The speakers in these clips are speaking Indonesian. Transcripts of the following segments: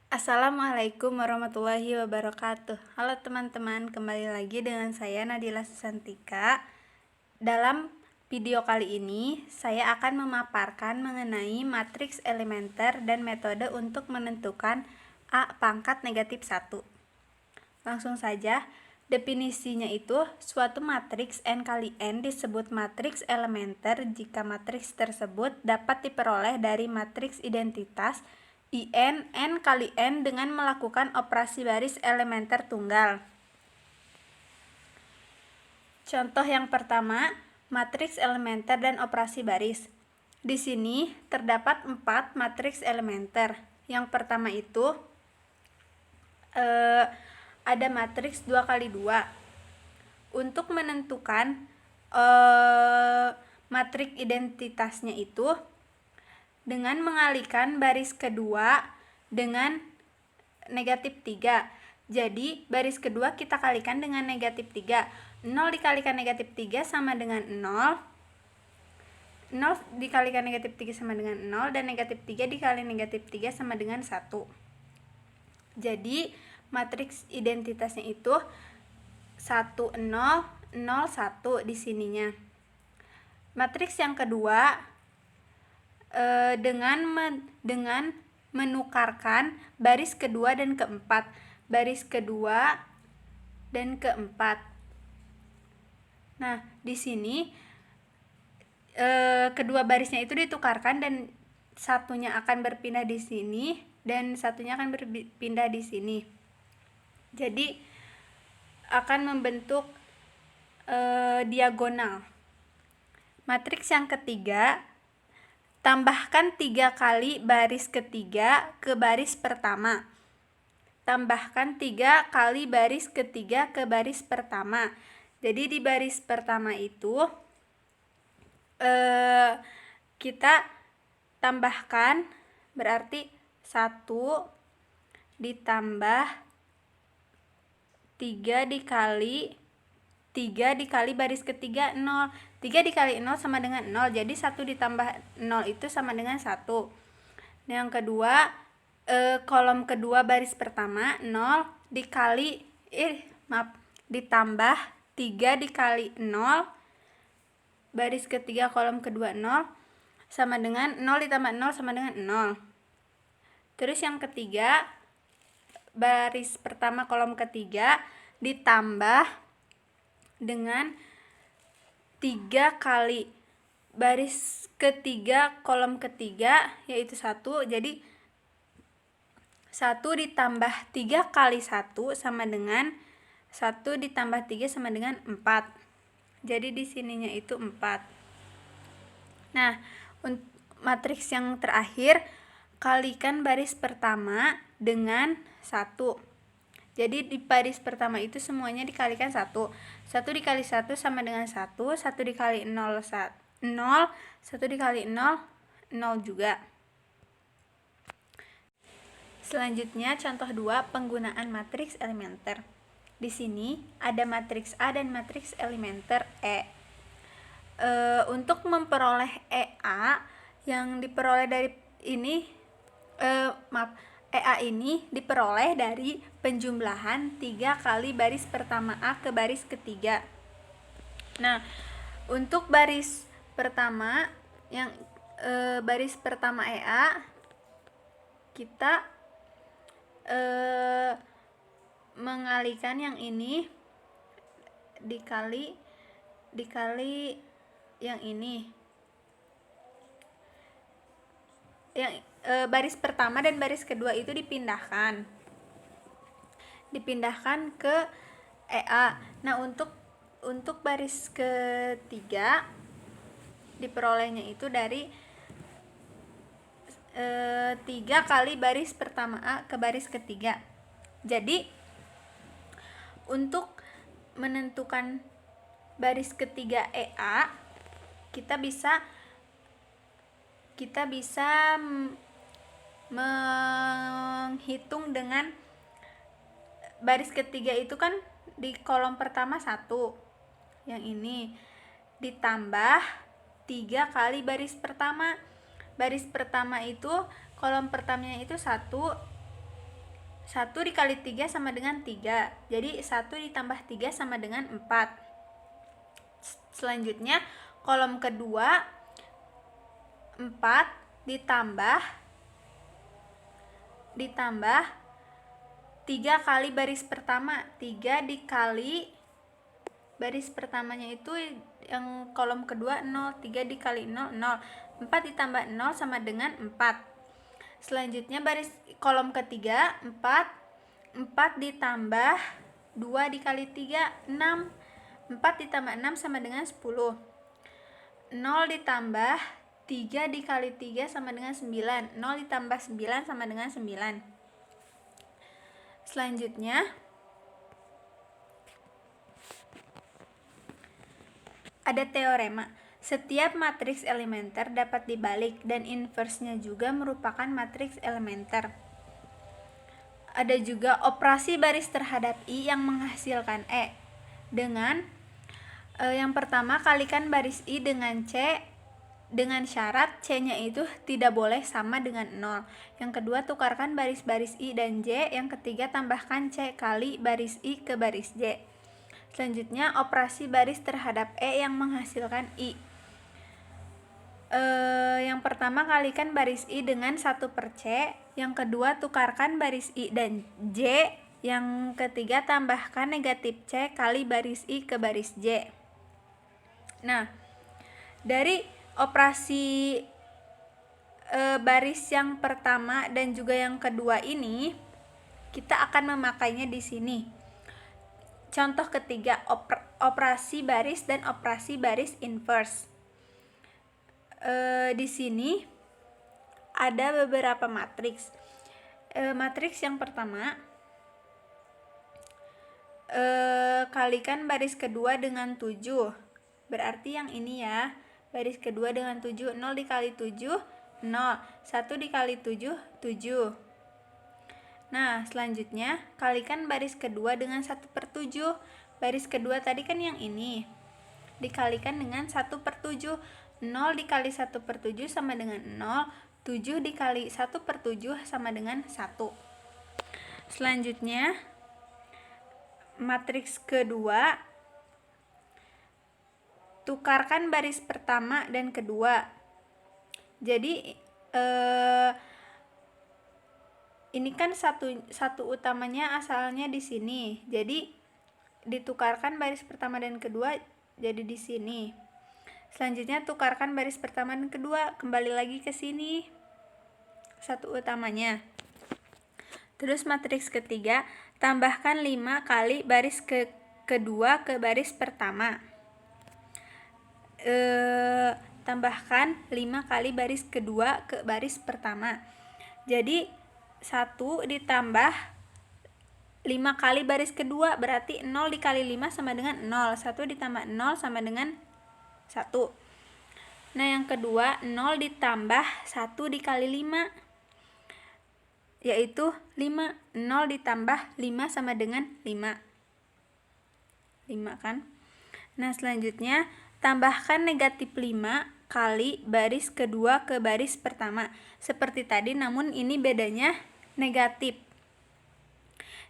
Assalamualaikum warahmatullahi wabarakatuh. Halo teman-teman, kembali lagi dengan saya Nadila Susantika. Dalam video kali ini, saya akan memaparkan mengenai matriks elementer dan metode untuk menentukan A pangkat negatif 1. Langsung saja, definisinya itu suatu matriks N kali N disebut matriks elementer jika matriks tersebut dapat diperoleh dari matriks identitas IN N kali N dengan melakukan operasi baris elementer tunggal. Contoh yang pertama, matriks elementer dan operasi baris. Di sini terdapat 4 matriks elementer. Yang pertama itu ada matriks 2 kali 2. Untuk menentukan matriks identitasnya itu dengan mengalihkan baris kedua dengan negatif 3. Jadi baris kedua kita kalikan dengan negatif 3. 0 dikalikan negatif 3 sama dengan 0. 0 dikalikan negatif 3 sama dengan 0. Dan negatif 3 dikali negatif 3 sama dengan 1. Jadi matriks identitasnya itu 1, 0, 0, 1 di sininya. Matriks yang kedua dengan menukarkan baris kedua dan keempat. Baris kedua dan keempat. Nah, di sini kedua barisnya itu ditukarkan dan satunya akan berpindah di sini dan satunya akan berpindah di sini. Jadi akan membentuk diagonal. Matriks yang ketiga, tambahkan 3 kali baris ketiga ke baris pertama. Tambahkan 3 kali baris ketiga ke baris pertama. Jadi di baris pertama itu kita tambahkan berarti 1 ditambah 3 dikali baris ketiga 0. 3 dikali 0 sama dengan 0. Jadi 1 ditambah 0 itu sama dengan 1. Yang kedua, kolom kedua baris pertama 0 ditambah 3 dikali 0. Baris ketiga kolom kedua 0 sama dengan 0 ditambah 0 sama dengan 0. Terus yang ketiga, baris pertama kolom ketiga ditambah dengan 3 kali baris ketiga kolom ketiga yaitu 1. Jadi 1 ditambah 3 kali 1 sama dengan 1 ditambah 3 sama dengan 4. Jadi di sininya itu 4. Nah, matriks yang terakhir, kalikan baris pertama dengan 1. Jadi di baris pertama itu semuanya dikalikan 1. 1 dikali 1 sama dengan 1. 1 dikali 0, 0. 1 dikali 0, 0 juga. Selanjutnya contoh 2, penggunaan matriks elementer. Di sini ada matriks A dan matriks elementer E. Untuk memperoleh EA yang diperoleh dari ini EA ini diperoleh dari penjumlahan 3 kali baris pertama A ke baris ketiga. Nah, untuk baris pertama yang baris pertama EA kita mengalihkan yang ini dikali yang ini. Yang baris pertama dan baris kedua itu dipindahkan ke EA. Nah, untuk baris ketiga diperolehnya itu dari 3 kali baris pertama A ke baris ketiga. Jadi untuk menentukan baris ketiga EA kita bisa menghitung dengan baris ketiga itu kan di kolom pertama 1, yang ini ditambah 3 kali baris pertama. Baris pertama itu kolom pertamanya itu 1, 1 dikali 3 sama dengan 3. Jadi 1 ditambah 3 sama dengan 4. Selanjutnya kolom kedua 4 ditambah 3 kali baris pertama. 3 dikali baris pertamanya itu yang kolom kedua 0. 3 dikali 0, 0. 4 ditambah 0 sama dengan 4. Selanjutnya baris kolom ketiga 4 ditambah 2 dikali 3, 6. 4 ditambah 6 sama dengan 10. 0 ditambah 3 dikali 3 sama dengan 9. 0 ditambah 9 sama dengan 9. Selanjutnya ada teorema. Setiap matriks elementer dapat dibalik dan inversnya juga merupakan matriks elementer. Ada juga operasi baris terhadap I yang menghasilkan E. Dengan yang pertama, kalikan baris I dengan C dengan syarat C-nya itu tidak boleh sama dengan 0. Yang kedua, tukarkan baris-baris I dan J. Yang ketiga, tambahkan C kali baris I ke baris J. Selanjutnya, operasi baris terhadap E yang menghasilkan I. Yang pertama, kalikan baris I dengan 1 per C. Yang kedua, tukarkan baris I dan J. Yang ketiga, tambahkan negatif C kali baris I ke baris J. Nah, dari operasi baris yang pertama dan juga yang kedua ini, kita akan memakainya di sini. Contoh ketiga, operasi baris dan operasi baris inverse. Di sini ada beberapa matriks. Matriks yang pertama, kalikan baris kedua dengan 7. Berarti yang ini ya, baris kedua dengan 7. 0 dikali 7, 0. 1 dikali 7, 7. Nah, selanjutnya kalikan baris kedua dengan 1 per 7. Baris kedua tadi kan yang ini, dikalikan dengan 1 per 7. 0 dikali 1 per 7 sama dengan 0. 7 dikali 1 per 7 sama dengan 1. Selanjutnya, matriks kedua, tukarkan baris pertama dan kedua. Jadi ini kan satu utamanya asalnya di sini. Jadi ditukarkan baris pertama dan kedua jadi di sini. Selanjutnya tukarkan baris pertama dan kedua, kembali lagi ke sini. Satu utamanya. Terus matriks ketiga, tambahkan 5 kali baris kedua ke baris pertama. Tambahkan 5 kali baris kedua ke baris pertama. Jadi 1 ditambah 5 kali baris kedua, berarti 0 dikali 5 sama dengan 0. 1 ditambah 0 sama dengan 1. Nah, yang kedua, 0 ditambah 1 dikali 5, yaitu 5. 0 ditambah 5 sama dengan 5. 5 kan? Nah, selanjutnya tambahkan negatif 5 kali baris kedua ke baris pertama. Seperti tadi, namun ini bedanya negatif.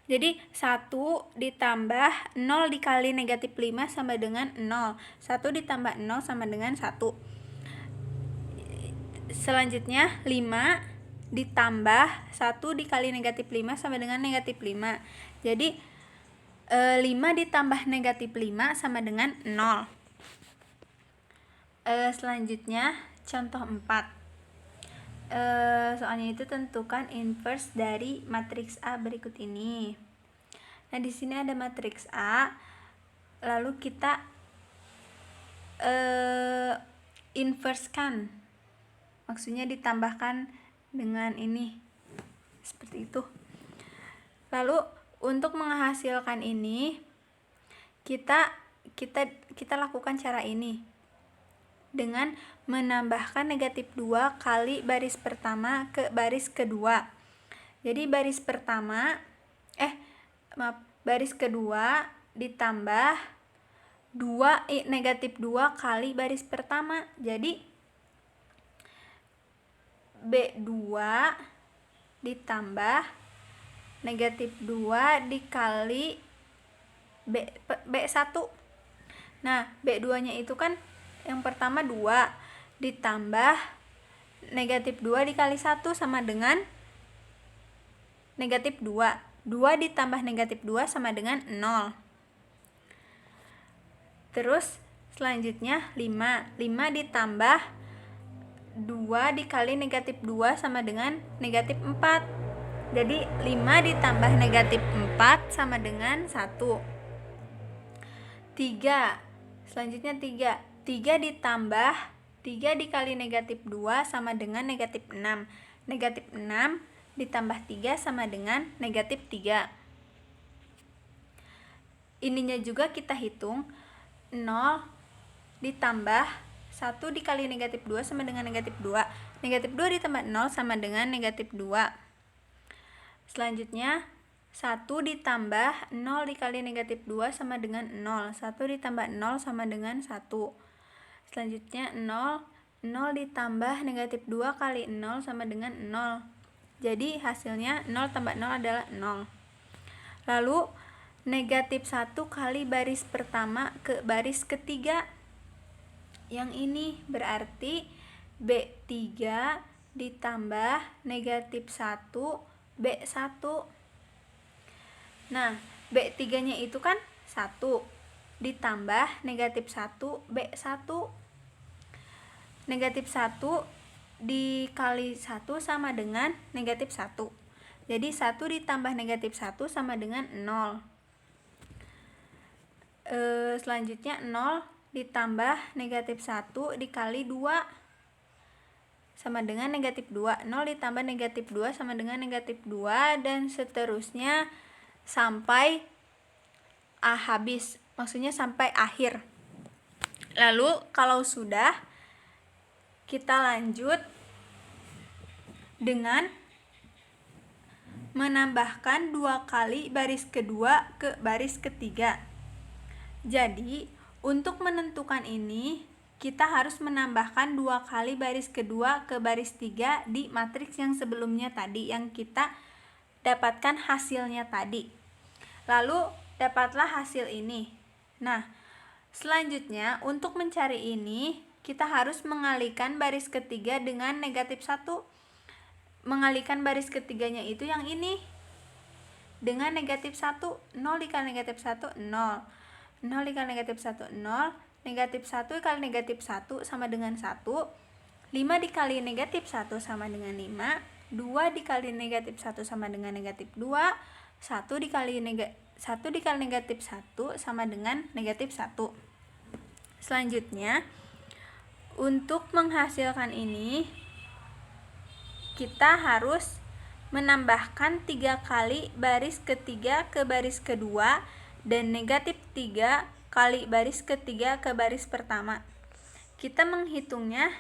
Jadi 1 ditambah 0 dikali negatif 5 sama dengan 0. 1 ditambah 0 sama dengan 1. Selanjutnya 5 ditambah 1 dikali negatif 5 sama dengan negatif 5. Jadi 5 ditambah negatif 5 sama dengan 0. Selanjutnya contoh 4. Soalnya itu tentukan inverse dari matriks A berikut ini. Nah, di sini ada matriks A, lalu kita inversekan, maksudnya ditambahkan dengan ini, seperti itu. Lalu untuk menghasilkan ini kita lakukan cara ini dengan menambahkan negatif 2 kali baris pertama ke baris kedua. Jadi baris kedua ditambah negatif 2 kali baris pertama. Jadi B2 ditambah negatif 2 dikali B1. Nah, B2 nya itu kan yang pertama 2 ditambah negatif 2 dikali 1 sama dengan negatif 2. 2 ditambah negatif 2 sama dengan 0. Terus selanjutnya 5. 5 ditambah 2 dikali negatif 2 sama dengan negatif 4. Jadi 5 ditambah negatif 4 sama dengan 1. 3. Selanjutnya 3. 3 ditambah 3 dikali negatif 2 sama dengan negatif 6. Negatif 6 ditambah 3 sama dengan negatif 3. Ininya juga kita hitung. 0 ditambah 1 dikali negatif 2 sama dengan negatif 2. Negatif 2 ditambah 0 sama dengan negatif 2. Selanjutnya 1 ditambah 0 dikali negatif 2 sama dengan 0. 1 ditambah 0 sama dengan 1. Selanjutnya 0. 0 ditambah negatif 2 kali 0 sama dengan 0. Jadi hasilnya 0 tambah 0 adalah 0. Lalu negatif 1 kali baris pertama ke baris ketiga. Yang ini berarti B3 ditambah negatif 1 B1. Nah, B3 nya itu kan 1 ditambah negatif 1 B1. Negatif 1 dikali 1 sama dengan negatif 1. Jadi 1 ditambah negatif 1 sama dengan 0. Selanjutnya 0 ditambah negatif 1 dikali 2 sama dengan negatif 2. 0 ditambah negatif 2 sama dengan negatif 2, dan seterusnya sampai habis, maksudnya sampai akhir. Lalu kalau sudah, kita lanjut dengan menambahkan 2 kali baris kedua ke baris ketiga. Jadi untuk menentukan ini, kita harus menambahkan 2 kali baris kedua ke baris 3 di matriks yang sebelumnya tadi, yang kita dapatkan hasilnya tadi. Lalu dapatlah hasil ini. Nah, selanjutnya untuk mencari ini, kita harus mengalihkan baris ketiga dengan negatif 1. Mengalihkan baris ketiganya itu yang ini dengan negatif 1. 0 dikali negatif 1, 0. 0 dikali negatif 1, 0. Negatif 1 dikali negatif 1 sama dengan 1. 5 dikali negatif 1 sama dengan 5. 2 dikali negatif 1 sama dengan negatif 2. 1 dikali negatif 1 sama dengan negatif 1. Selanjutnya, untuk menghasilkan ini, kita harus menambahkan 3 kali baris ketiga ke baris kedua dan negatif 3 kali baris ketiga ke baris pertama. Kita menghitungnya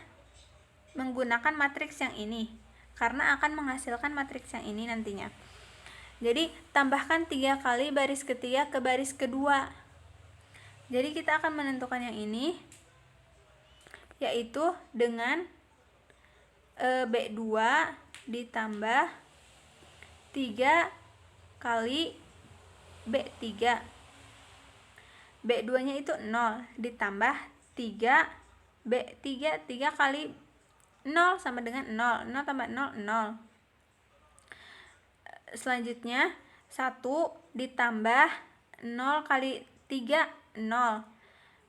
menggunakan matriks yang ini, karena akan menghasilkan matriks yang ini nantinya. Jadi tambahkan 3 kali baris ketiga ke baris kedua. Jadi kita akan menentukan yang ini, yaitu dengan B2 ditambah 3 kali B3. B2 nya itu 0 ditambah 3 B3. 3 kali 0 sama dengan 0. 0 tambah 0, 0. Selanjutnya 1 ditambah 0 kali 3, 0.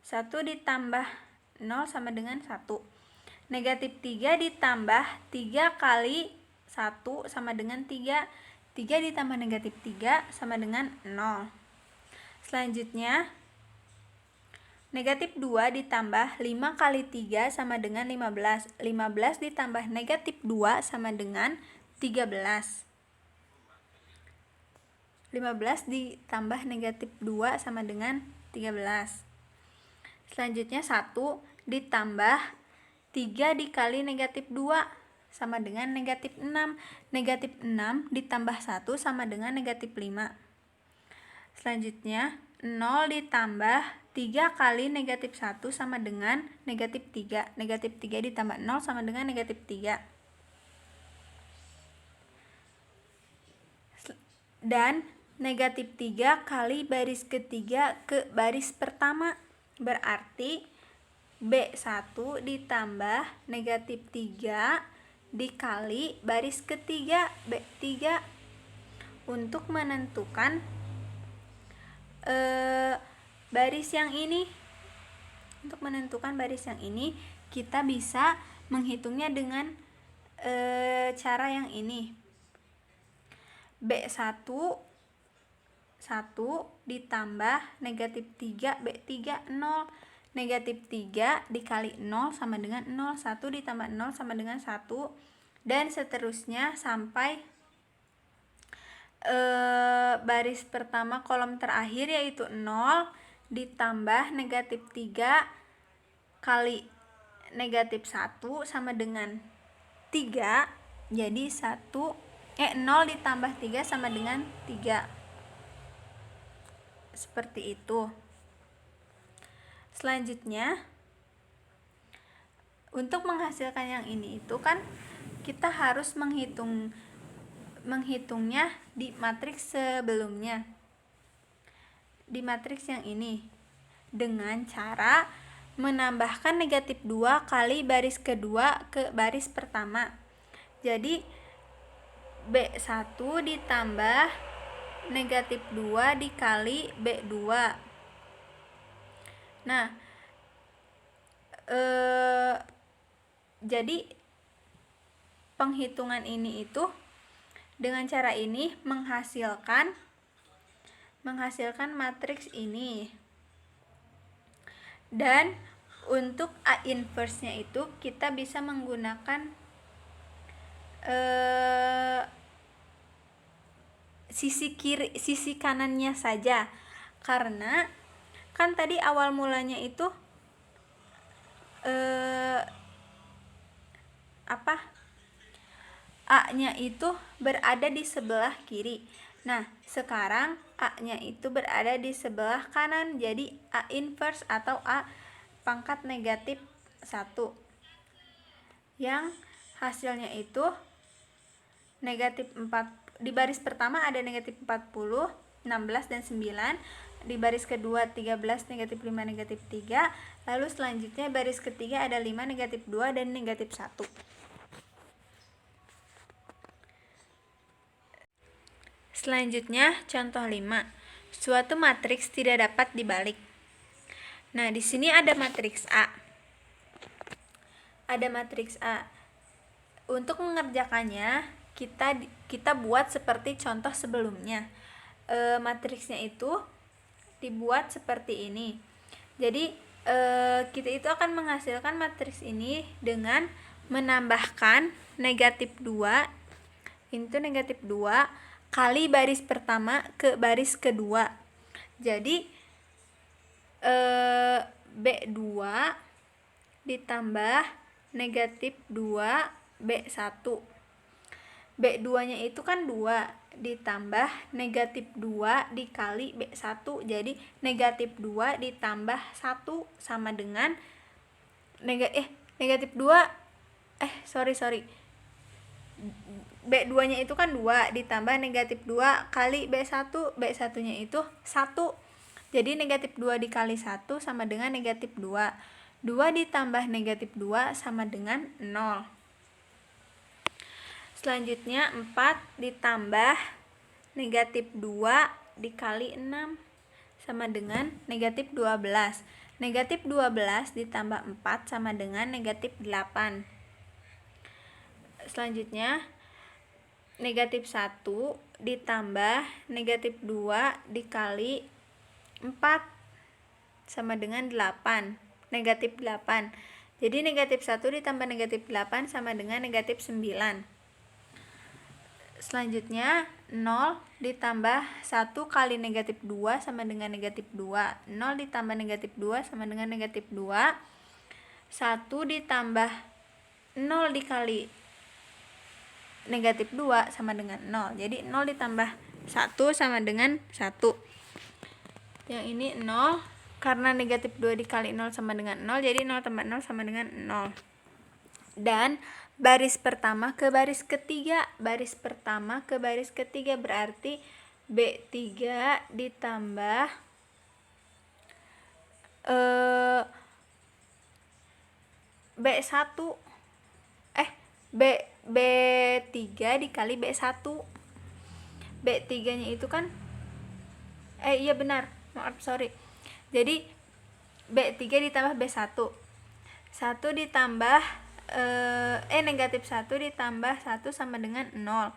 1 ditambah 0 sama dengan 1. Negatif 3 ditambah 3 kali 1 sama dengan 3. 3 ditambah negatif 3 sama dengan 0. Selanjutnya negatif 2 ditambah 5 kali 3 sama dengan 15. 15 ditambah negatif 2 sama dengan 13. 15 ditambah negatif 2 sama dengan 13. Selanjutnya 1 ditambah 3 dikali negatif 2 sama dengan negatif 6. Negatif 6 ditambah 1 sama dengan negatif 5. Selanjutnya 0 ditambah 3 kali negatif 1 sama dengan negatif 3. Negatif 3 ditambah 0 sama dengan negatif 3. dan negatif 3 kali baris ketiga ke baris pertama. Berarti B1 ditambah negatif 3 dikali baris ketiga B3. Untuk menentukan baris yang ini, kita bisa menghitungnya dengan cara yang ini. B1 1 ditambah negatif 3 B3 0. Negatif 3 dikali 0 sama dengan 0. 1 ditambah 0 sama dengan 1. Dan seterusnya sampai baris pertama kolom terakhir, yaitu 0 ditambah negatif 3 kali negatif 1 sama dengan 3. Jadi 0 ditambah 3 sama dengan 3. Seperti itu. Selanjutnya, untuk menghasilkan yang ini itu kan kita harus menghitungnya di matriks sebelumnya, di matriks yang ini, dengan cara menambahkan negatif 2 kali baris kedua ke baris pertama. Jadi B1 ditambah negatif 2 dikali B2. Nah, jadi penghitungan ini itu dengan cara ini menghasilkan matriks ini. Dan untuk A inverse-nya itu kita bisa menggunakan sisi kanannya saja, karena kan tadi awal mulanya itu A-nya itu berada di sebelah kiri. Nah, sekarang A-nya itu berada di sebelah kanan, jadi A inverse atau A pangkat negatif 1. Yang hasilnya itu negatif 4. Di baris pertama ada negatif 40, 16, dan 9. Di baris kedua 13, negatif 5, negatif 3. Lalu selanjutnya baris ketiga ada 5, negatif 2, dan negatif 1. Selanjutnya contoh 5. Suatu matriks tidak dapat dibalik. Nah, di sini ada matriks A. Untuk mengerjakannya kita buat seperti contoh sebelumnya. Matriksnya itu dibuat seperti ini. Jadi kita itu akan menghasilkan matriks ini dengan menambahkan negatif 2 into negatif 2 kali baris pertama ke baris kedua. Jadi B2 ditambah negatif 2 B1. B2 nya itu kan 2 ditambah negatif 2 dikali B1. Jadi negatif 2 ditambah 1 sama dengan negatif 2 B2 nya itu kan 2 ditambah negatif 2 kali B1. B1 nya itu 1. Jadi negatif 2 dikali 1 sama dengan negatif 2. 2 ditambah negatif 2 sama dengan 0. Selanjutnya 4 ditambah negatif 2 dikali 6 sama dengan negatif 12. Negatif 12 ditambah 4 sama dengan negatif 8. Selanjutnya negatif 1 ditambah negatif 2 dikali 4 sama dengan 8. Negatif 8. Jadi negatif 1 ditambah negatif 8 sama dengan negatif 9. Selanjutnya 0 ditambah 1 kali negatif 2 sama dengan negatif 2. 0 ditambah negatif 2 sama dengan negatif 2. 1 ditambah 0 dikali negatif 2 sama dengan 0. Jadi 0 ditambah 1 sama dengan 1. Yang ini 0, karena negatif 2 dikali 0 sama dengan 0, jadi 0 tambah 0 sama dengan 0. Dan baris pertama ke baris ketiga. Baris pertama ke baris ketiga berarti B3 ditambah B1 B3 dikali B1. B3 nya itu kan iya benar, maaf sorry. Jadi B3 ditambah B1, 1 ditambah negatif 1 ditambah 1 sama dengan 0,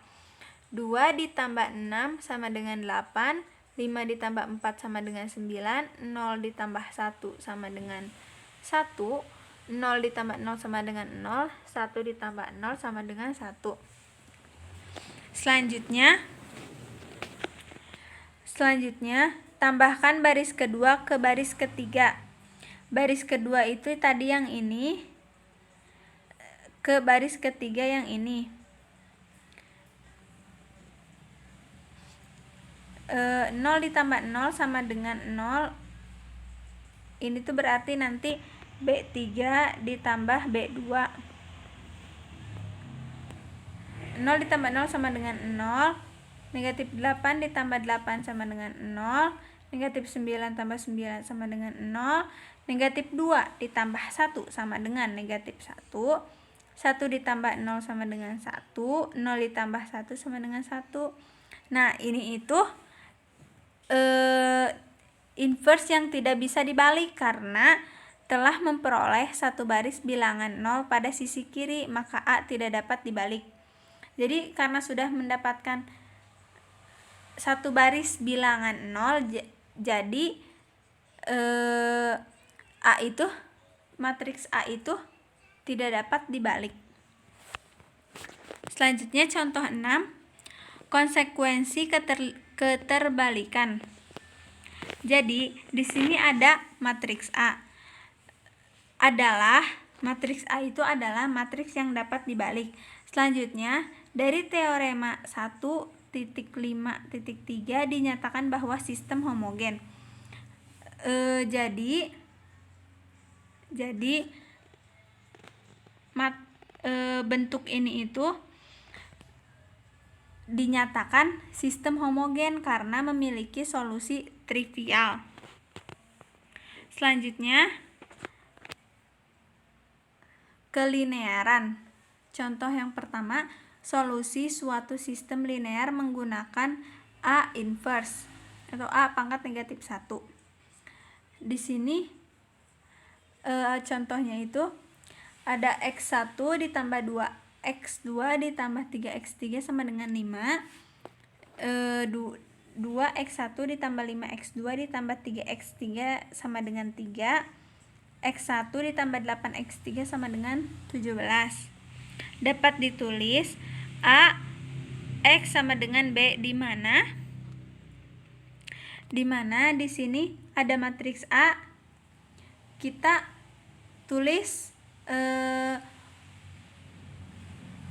2 ditambah 6 sama dengan 8, 5 ditambah 4 sama dengan 9, 0 ditambah 1 sama dengan 1, 0 ditambah 0 sama dengan 0, 1 ditambah 0 sama dengan 1. Selanjutnya, tambahkan baris kedua ke baris ketiga. Baris kedua itu tadi yang ini, ke baris ketiga yang ini. 0 ditambah 0 sama dengan 0. Ini tuh berarti nanti B3 ditambah B2. 0 ditambah 0 sama dengan 0. Negatif 8 ditambah 8 sama dengan 0. Negatif 9 tambah 9 sama dengan 0. Negatif 2 ditambah 1 sama dengan negatif 1. 1 ditambah 0 sama dengan 1. 0 ditambah 1 sama dengan 1. Nah, ini itu inverse yang tidak bisa dibalik karena telah memperoleh satu baris bilangan 0 pada sisi kiri, maka A tidak dapat dibalik. Jadi karena sudah mendapatkan satu baris bilangan 0, jadi matriks A itu tidak dapat dibalik. Selanjutnya contoh 6, konsekuensi keterbalikan. Jadi di sini ada matriks A. Matriks A itu adalah matriks yang dapat dibalik. Selanjutnya, dari teorema 1.5.3 dinyatakan bahwa sistem homogen. Jadi bentuk ini itu dinyatakan sistem homogen karena memiliki solusi trivial. Selanjutnya, kelinearan. Contoh yang pertama, solusi suatu sistem linear menggunakan A inverse atau A pangkat negatif 1. Di sini contohnya itu ada X1 ditambah 2X2 ditambah 3X3 sama dengan 5. 2X1 ditambah 5X2 ditambah 3X3 sama dengan 3. X1 ditambah 8X3 sama dengan 17. Dapat ditulis A X sama dengan B di mana di sini ada matriks A. Kita tulis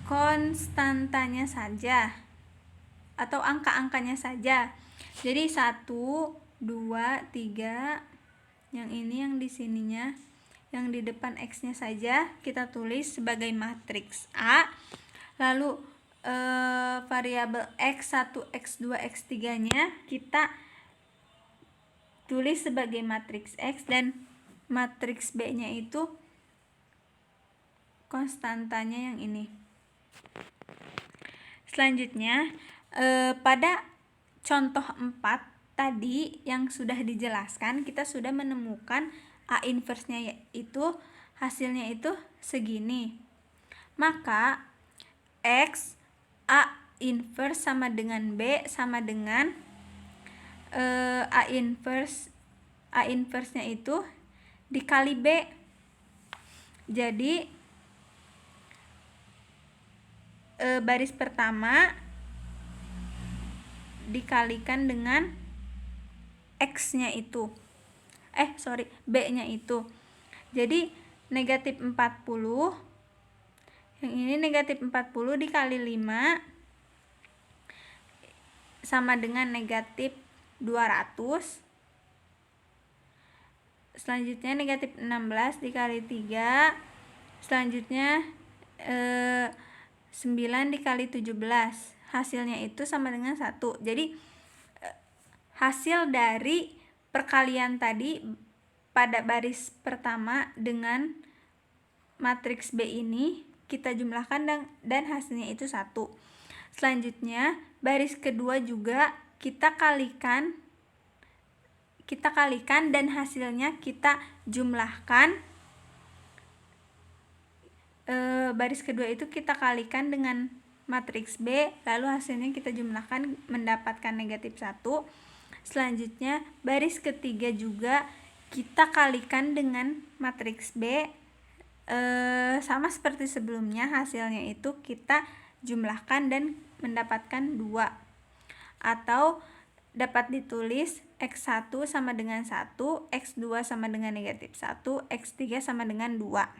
konstantanya saja atau angka-angkanya saja. Jadi 1, 2, 3, yang ini yang di sininya, yang di depan X-nya saja kita tulis sebagai matriks A. Lalu variabel X1, X2, X3-nya kita tulis sebagai matriks X, dan matriks B-nya itu konstantanya yang ini. Selanjutnya, pada contoh 4 tadi yang sudah dijelaskan, kita sudah menemukan A inverse-nya itu hasilnya itu segini. Maka X A inverse sama dengan B sama dengan A inverse-nya itu dikali B. Jadi baris pertama dikalikan dengan X-nya itu. B-nya itu. Jadi negatif 40. Yang ini negatif 40 dikali 5 sama dengan negatif 200. Selanjutnya negatif 16 dikali 3. Selanjutnya 9 dikali 17. Hasilnya itu sama dengan 1. Jadi hasil dari perkalian tadi pada baris pertama dengan matriks B ini kita jumlahkan dan hasilnya itu 1. Selanjutnya baris kedua juga kita kalikan dan hasilnya kita jumlahkan. Baris kedua itu kita kalikan dengan matriks B, lalu hasilnya kita jumlahkan mendapatkan negatif 1. Selanjutnya baris ketiga juga kita kalikan dengan matriks B, sama seperti sebelumnya, hasilnya itu kita jumlahkan dan mendapatkan 2, atau dapat ditulis X1 sama dengan 1, X2 sama dengan negatif 1, X3 sama dengan 2.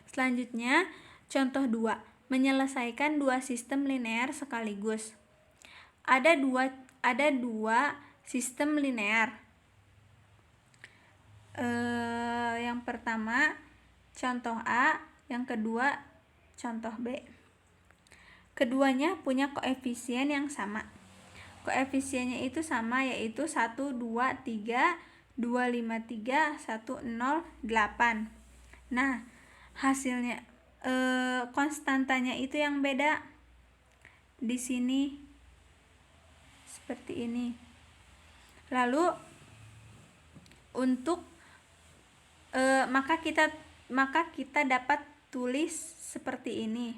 Selanjutnya contoh 2, menyelesaikan 2 sistem linear sekaligus. Ada dua sistem linear. Yang pertama contoh A, yang kedua contoh B. Keduanya punya koefisien yang sama. Koefisiennya itu sama, yaitu 1, 2, 3, 2, 5, 3, 1, 0, 8. Nah, hasilnya konstantanya itu yang beda. Di sini seperti ini. Lalu untuk maka kita dapat tulis seperti ini.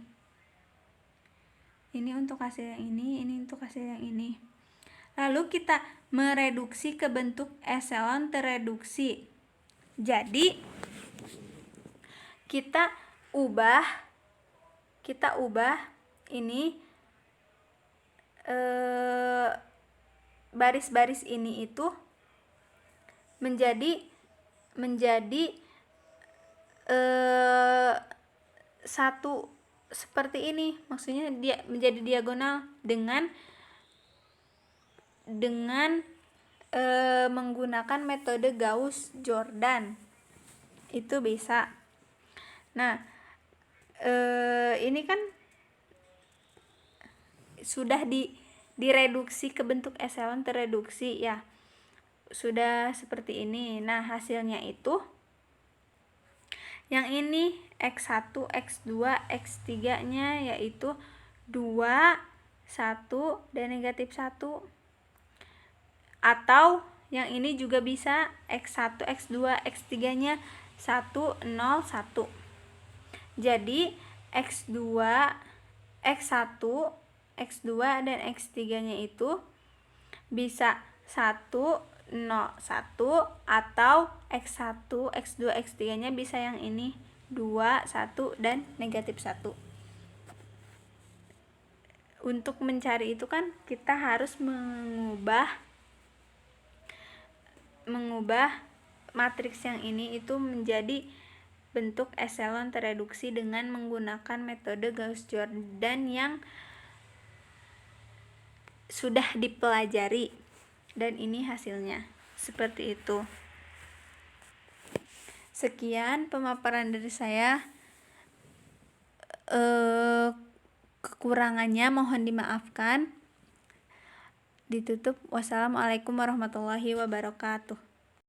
Ini untuk hasil yang ini untuk hasil yang ini. Lalu kita mereduksi ke bentuk eselon tereduksi. Jadi kita ubah ini baris-baris ini itu menjadi satu seperti ini, maksudnya dia menjadi diagonal dengan menggunakan metode Gauss-Jordan. Itu bisa. Nah, ini kan sudah direduksi ke bentuk eselon tereduksi ya. Sudah seperti ini. Nah, hasilnya itu yang ini X1, X2, X3 nya yaitu 2, 1, dan negatif 1. Atau yang ini juga bisa X1, X2, X3 nya 1, 0, 1. Jadi X1, X2, dan X3 nya itu bisa 1, 0, 1, atau X1, X2, X3 nya bisa yang ini 2, 1, dan negatif 1. Untuk mencari itu kan kita harus mengubah matriks yang ini itu menjadi bentuk eselon tereduksi dengan menggunakan metode Gauss-Jordan yang sudah dipelajari. Dan ini hasilnya seperti itu. Sekian pemaparan dari saya. Kekurangannya mohon dimaafkan. Ditutup. Wassalamualaikum warahmatullahi wabarakatuh.